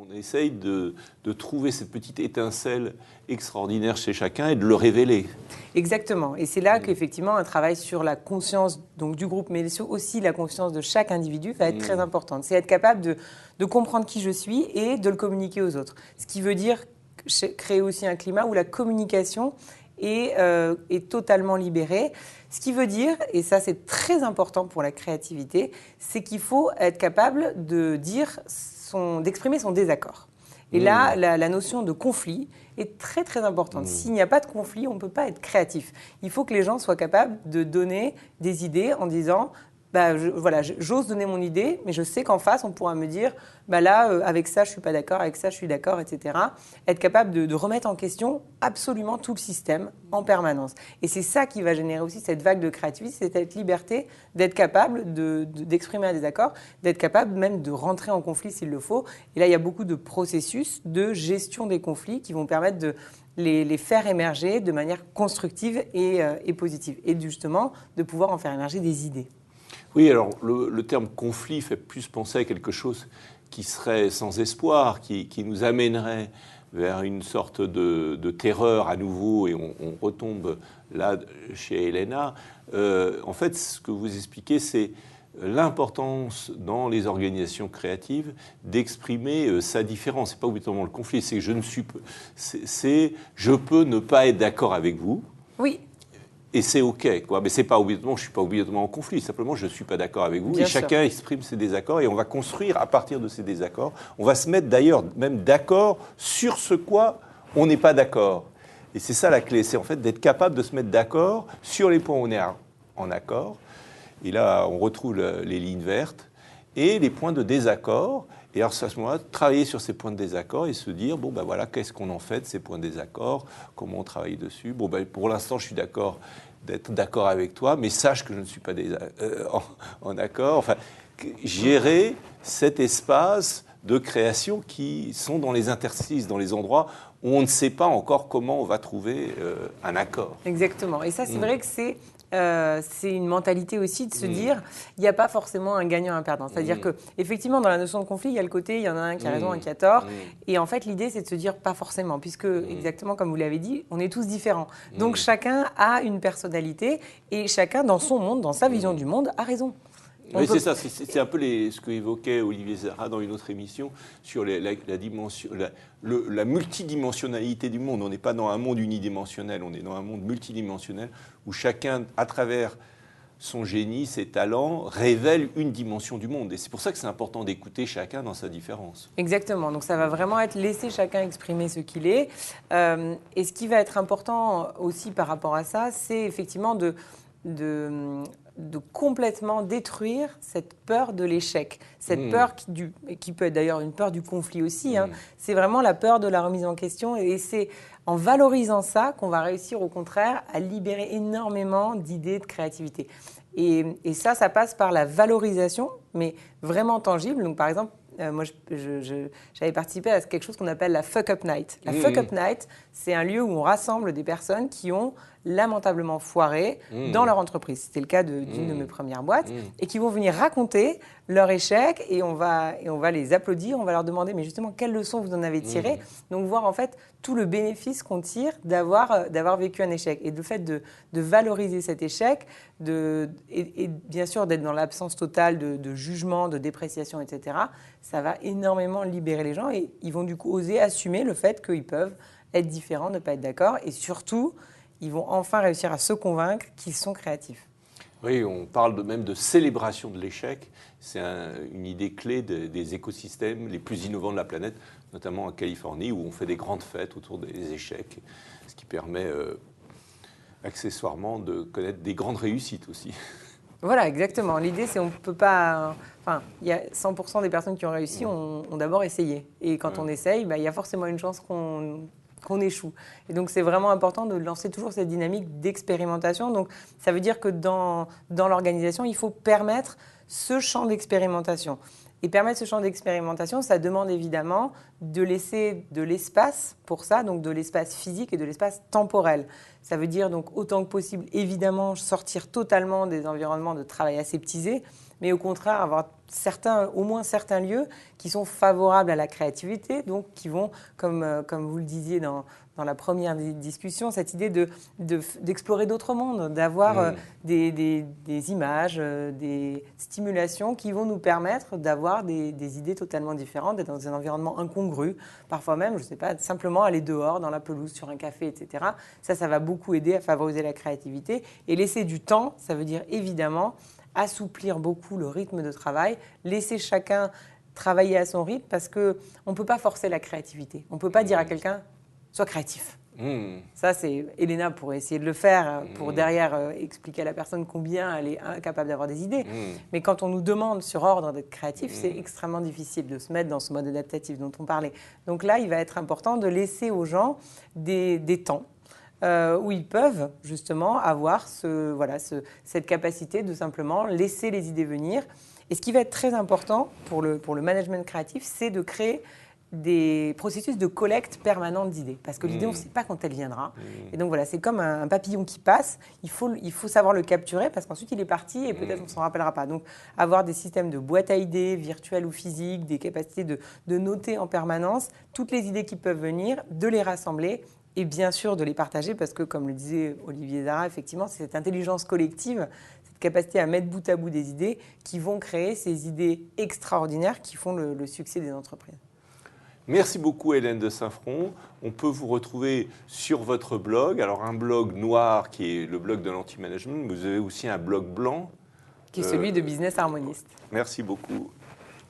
on essaye de trouver cette petite étincelle extraordinaire chez chacun et de le révéler. Exactement. Et c'est là qu'effectivement, un travail sur la conscience donc, du groupe, mais aussi la conscience de chaque individu va être très importante. C'est être capable de comprendre qui je suis et de le communiquer aux autres. Ce qui veut dire créer aussi un climat où la communication est totalement libérée. Ce qui veut dire, et ça c'est très important pour la créativité, c'est qu'il faut être capable d'exprimer son désaccord. Et là, la notion de conflit est très très importante. S'il n'y a pas de conflit, on ne peut pas être créatif. Il faut que les gens soient capables de donner des idées en disant j'ose donner mon idée, mais je sais qu'en face, on pourra me dire avec ça, je ne suis pas d'accord, avec ça, je suis d'accord, etc. Être capable de remettre en question absolument tout le système en permanence. Et c'est ça qui va générer aussi cette vague de créativité, c'est cette liberté d'être capable d'exprimer un désaccord, d'être capable même de rentrer en conflit s'il le faut. Et là, il y a beaucoup de processus de gestion des conflits qui vont permettre de les faire émerger de manière constructive et positive. Et justement, de pouvoir en faire émerger des idées. Oui, alors le terme conflit fait plus penser à quelque chose qui serait sans espoir, qui nous amènerait vers une sorte de terreur à nouveau, et on retombe là chez Elena. En fait, ce que vous expliquez, c'est l'importance dans les organisations créatives d'exprimer sa différence. C'est pas obligatoirement le conflit, c'est que je peux ne pas être d'accord avec vous. Oui. Et c'est OK, quoi. Mais c'est pas obligatoirement, je ne suis pas obligatoirement en conflit. Simplement, je ne suis pas d'accord avec vous. Bien et sûr. Chacun exprime ses désaccords et on va construire à partir de ces désaccords. On va se mettre d'ailleurs même d'accord sur ce quoi on n'est pas d'accord. Et c'est ça la clé, c'est en fait d'être capable de se mettre d'accord sur les points où on est en accord. Et là, on retrouve les lignes vertes et les points de désaccord. Et alors, à ce moment-là, travailler sur ces points de désaccord et se dire, voilà, qu'est-ce qu'on en fait de ces points de désaccord? Comment on travaille dessus? Pour l'instant, je suis d'être d'accord avec toi, mais sache que je ne suis pas en accord. Enfin, gérer cet espace de création qui sont dans les interstices, dans les endroits où on ne sait pas encore comment on va trouver un accord. Exactement. Et ça, c'est vrai que c'est une mentalité aussi de se dire il n'y a pas forcément un gagnant et un perdant. C'est-à-dire qu'effectivement, dans la notion de conflit, il y a le côté, il y en a un qui a raison, un qui a tort. Et en fait, l'idée, c'est de se dire pas forcément, puisque exactement comme vous l'avez dit, on est tous différents. Donc chacun a une personnalité et chacun, dans son monde, dans sa vision du monde, a raison. Oui, c'est ça, c'est un peu ce qu'évoquait Olivier Zara dans une autre émission sur la multidimensionnalité du monde. On n'est pas dans un monde unidimensionnel, on est dans un monde multidimensionnel où chacun, à travers son génie, ses talents, révèle une dimension du monde. Et c'est pour ça que c'est important d'écouter chacun dans sa différence. Exactement, donc ça va vraiment être laisser chacun exprimer ce qu'il est. Et ce qui va être important aussi par rapport à ça, c'est effectivement de complètement détruire cette peur de l'échec. Cette peur qui peut être d'ailleurs une peur du conflit aussi. C'est vraiment la peur de la remise en question. Et c'est en valorisant ça qu'on va réussir au contraire à libérer énormément d'idées de créativité. Et ça passe par la valorisation, mais vraiment tangible. Donc par exemple, moi, j'avais participé à quelque chose qu'on appelle la Fuck Up Night. La Fuck Up Night, c'est un lieu où on rassemble des personnes qui ont lamentablement foiré dans leur entreprise. C'était le cas d'une de mes premières boîtes. Et qui vont venir raconter leur échec et on va les applaudir, on va leur demander mais justement quelles leçons vous en avez tirées. Donc voir en fait tout le bénéfice qu'on tire d'avoir vécu un échec. Et le fait de valoriser cet échec et bien sûr d'être dans l'absence totale de jugement, de dépréciation, etc., ça va énormément libérer les gens et ils vont du coup oser assumer le fait qu'ils peuvent être différents, ne pas être d'accord et surtout, ils vont enfin réussir à se convaincre qu'ils sont créatifs. Oui, on parle même de célébration de l'échec. C'est une idée clé des écosystèmes les plus innovants de la planète, notamment en Californie, où on fait des grandes fêtes autour des échecs, ce qui permet accessoirement de connaître des grandes réussites aussi. Voilà, exactement. L'idée, c'est on peut pas... Enfin, il y a 100% des personnes qui ont réussi ont d'abord essayé. Et quand on essaye, il y a forcément une chance qu'on échoue. Et donc, c'est vraiment important de lancer toujours cette dynamique d'expérimentation. Donc, ça veut dire que dans l'organisation, il faut permettre ce champ d'expérimentation. Et permettre ce champ d'expérimentation, ça demande évidemment de laisser de l'espace pour ça, donc de l'espace physique et de l'espace temporel. Ça veut dire donc autant que possible, évidemment, sortir totalement des environnements de travail aseptisés, mais au contraire avoir au moins certains lieux qui sont favorables à la créativité, donc qui vont, comme vous le disiez dans la première discussion, cette idée d'explorer d'autres mondes, d'avoir des images, des stimulations qui vont nous permettre d'avoir des idées totalement différentes, d'être dans un environnement incongru, parfois même, je ne sais pas, simplement aller dehors, dans la pelouse, sur un café, etc. Ça va beaucoup aider à favoriser la créativité. Et laisser du temps, ça veut dire évidemment assouplir beaucoup le rythme de travail, laisser chacun travailler à son rythme, parce qu'on ne peut pas forcer la créativité. On ne peut pas dire à quelqu'un « sois créatif ». Ça, c'est Elena pourrait essayer de le faire pour derrière expliquer à la personne combien elle est incapable d'avoir des idées. Mais quand on nous demande sur ordre d'être créatif, c'est extrêmement difficile de se mettre dans ce mode adaptatif dont on parlait. Donc là, il va être important de laisser aux gens des temps où ils peuvent justement avoir cette capacité de simplement laisser les idées venir. Et ce qui va être très important pour le management créatif, c'est de créer des processus de collecte permanente d'idées. Parce que l'idée, on ne sait pas quand elle viendra. Et donc voilà, c'est comme un papillon qui passe. Il faut savoir le capturer parce qu'ensuite, il est parti et peut-être on ne s'en rappellera pas. Donc, avoir des systèmes de boîte à idées, virtuelles ou physiques, des capacités de noter en permanence toutes les idées qui peuvent venir, de les rassembler et bien sûr de les partager parce que, comme le disait Olivier Zara, effectivement, c'est cette intelligence collective, cette capacité à mettre bout à bout des idées qui vont créer ces idées extraordinaires qui font le succès des entreprises. Merci beaucoup Hélène de Saint-Front. On peut vous retrouver sur votre blog. Alors un blog noir qui est le blog de l'anti-management. Vous avez aussi un blog blanc. Qui est celui de Business Harmonist. Merci beaucoup.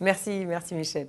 Merci Michel.